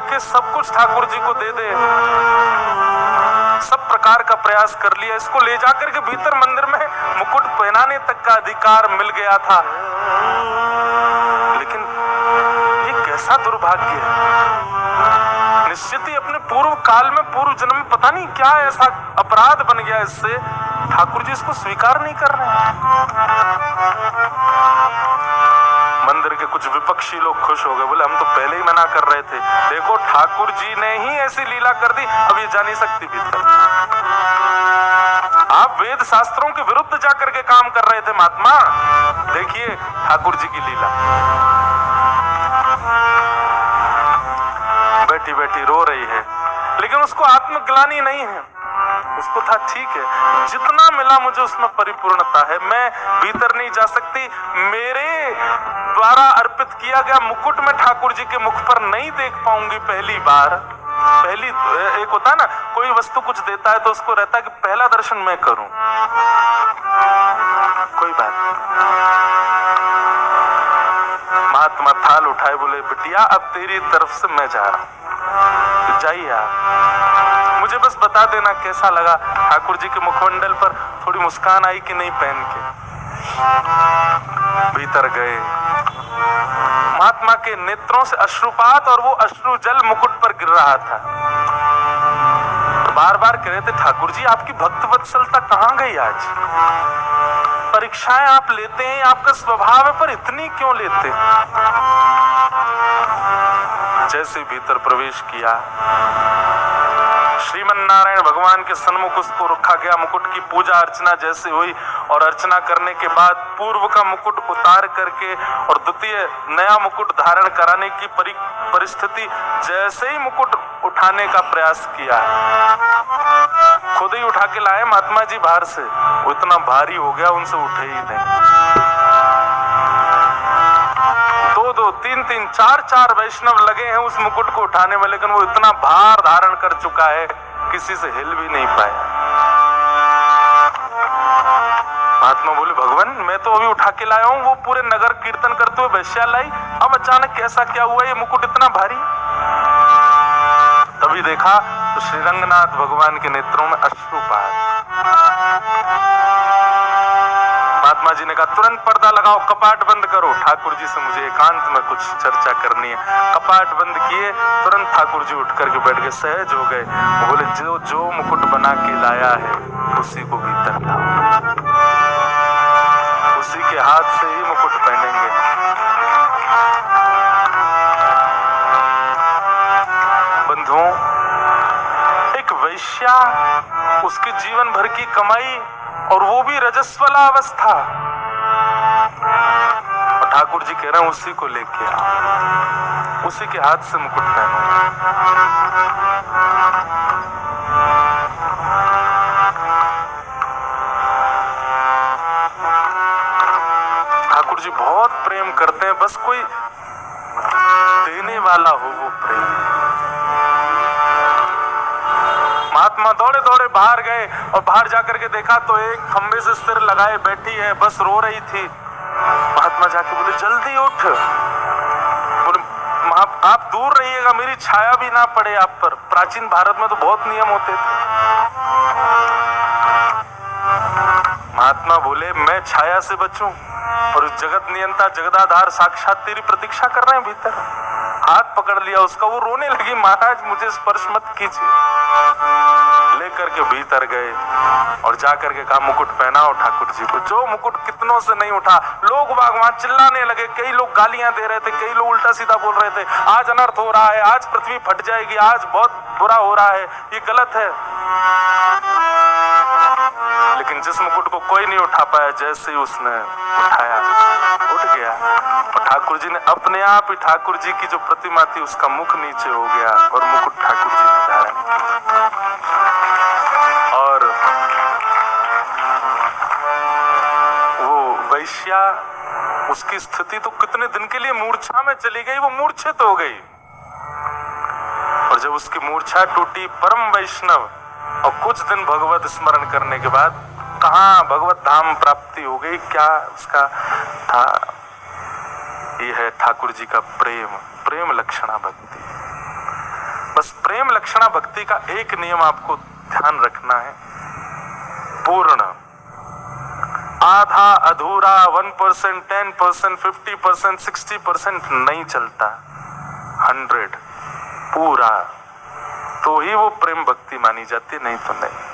के सब कुछ ठाकुर जी को दे दे, सब प्रकार का प्रयास कर लिया, इसको ले जाकर के भीतर मंदिर में मुकुट पहनाने तक का अधिकार मिल गया था, लेकिन ये कैसा दुर्भाग्य है। निश्चित ही अपने पूर्व काल में, पूर्व जन्म में पता नहीं क्या ऐसा अपराध बन गया इससे, ठाकुर जी इसको स्वीकार नहीं कर रहे हैं। मंदिर के कुछ विपक्षी लोग खुश हो गए, बोले हम तो पहले ही मना कर रहे थे, देखो ठाकुर जी ने ही ऐसी लीला कर दी, अब ये जा नहीं सकती भीतर। आप वेद शास्त्रों के विरुद्ध जाकर के काम कर रहे थे महात्मा, देखिए ठाकुर जी की लीला। बैठी बैठी रो रही है, लेकिन उसको आत्मग्लानि नहीं है, उसको था ठीक है, जितना मिला मुझे उसमें परिपूर्णता है, मैं भीतर नहीं जा सकती, मेरे द्वारा अर्पित किया गया मुकुट में ठाकुर जी के मुख पर नहीं देख पाऊंगी पहली बार। पहली एक होता है ना, कोई वस्तु कुछ देता है तो उसको रहता है कि पहला दर्शन मैं करूं, कोई बात नहीं। महात्मा थाल उठाए, बोले बिटिया अब तेरी तरफ से मैं जा रहा हूं, जाइए आप, मुझे बस बता देना कैसा लगा, ठाकुर जी के मुखमंडल पर थोड़ी मुस्कान आई कि नहीं पहन के। भीतर गए, महात्मा के नेत्रों से अश्रुपात और वो अश्रु जल मुकुट पर गिर रहा था। बार बार कह रहे थे ठाकुर जी आपकी भक्त वत्सलता कहां गई आज, परीक्षाएं आप लेते हैं, आपका स्वभाव है, पर इतनी क्यों लेते। जैसे भीतर प्रवेश किया, श्रीमन नारायण भगवान के सन्मुख उसको रखा गया, मुकुट की पूजा अर्चना जैसे हुई, और अर्चना करने के बाद पूर्व का मुकुट उतार करके और द्वितीय नया मुकुट धारण कराने की परिस्थिति, जैसे ही मुकुट उठाने का प्रयास किया, खुद ही उठा के लाए महात्मा जी बाहर से, वो इतना भारी हो गया उनसे उठे ही नहीं। दो तीन तीन चार वैष्णव लगे हैं उस मुकुट को उठाने में, लेकिन वो इतना भार धारण कर चुका है किसी से हिल भी नहीं पाया। महात्मा बोले भगवान मैं तो अभी उठा के लाया हूं, वो पूरे नगर कीर्तन करते हुए वैश्या लाई, अब अचानक कैसा क्या हुआ, ये मुकुट इतना भारी। तभी देखा तो श्रीरंगनाथ भगवान के नेत्रों में अश्रुपात। महात्मा जी ने कहा तुरंत पर्दा लगाओ, कपाट बंद करो, ठाकुर जी से मुझे एकांत में कुछ चर्चा करनी है। कपाट बंद किए, तुरंत ठाकुर जी उठ करके बैठ गए, सहज हो गए। बोले जो मुकुट बना के लाया है उसी को भीतर लाओ, उसी के हाथ से ही मुकुट पहनेंगे। बंधुओं, एक वैश्या, उसके जीवन भर की कमाई और वो भी रजस्वला अवस्था, और ठाकुर जी कह रहे हैं उसी को लेके आओ, उसी के हाथ से मुकुट पहनो। ठाकुर जी बहुत प्रेम करते हैं, बस कोई देने वाला हो वो प्रेम। महात्मा दौड़े दौड़े बाहर गए और बाहर जाकर के देखा तो एक खंबे से सिर लगाए बैठी है, बस रो रही थी। महात्मा जाके बोले जल्दी उठ, बोले आप दूर रहिएगा, मेरी छाया भी ना पड़े आप पर। प्राचीन भारत में तो बहुत नियम होते थे। महात्मा बोले मैं छाया से बचूं और जगत नियंता जगदाधार साक्षात तेरी प्रतीक्षा कर रहे हैं भीतर। हाथ पकड़ लिया उसका, वो रोने लगी, महाराज मुझे स्पर्श मत कीजिए। लेकर के भीतर गए और जाकर के कहा मुकुट पहनाओ ठाकुर जी को। जो मुकुट कितनों से नहीं उठा, लोग बाग वहां चिल्लाने लगे, कई लोग गालियां दे रहे थे, कई लोग उल्टा सीधा बोल रहे थे, आज अनर्थ हो रहा है, आज पृथ्वी फट जाएगी, आज बहुत बुरा हो रहा है, ये गलत है। लेकिन जिस मुकुट को कोई नहीं उठा पाया, जैसे ही उसने उठाया उठ गया, और ठाकुर जी ने अपने आप ही, ठाकुर जी की जो प्रतिमा थी उसका मुख नीचे हो गया और मुकुट ठाकुर जी ने धारण किया। और वो वैश्या, उसकी स्थिति तो कितने दिन के लिए मूर्छा में चली गई, वो मूर्छित हो गई। और जब उसकी मूर्छा टूटी, परम वैष्णव, और कुछ दिन भगवत स्मरण करने के बाद कहाँ भगवत धाम प्राप्ति हो गई। क्या उसका था, ये है ठाकुर जी का प्रेम, प्रेम लक्षणा भक्ति। बस प्रेम लक्षणा भक्ति का एक नियम आपको ध्यान रखना है, पूर्ण। आधा अधूरा 1%, 10%, 50%, 60% नहीं चलता, 100 पूरा, तो ही वो प्रेम भक्ति मानी जाती, नहीं तो नहीं।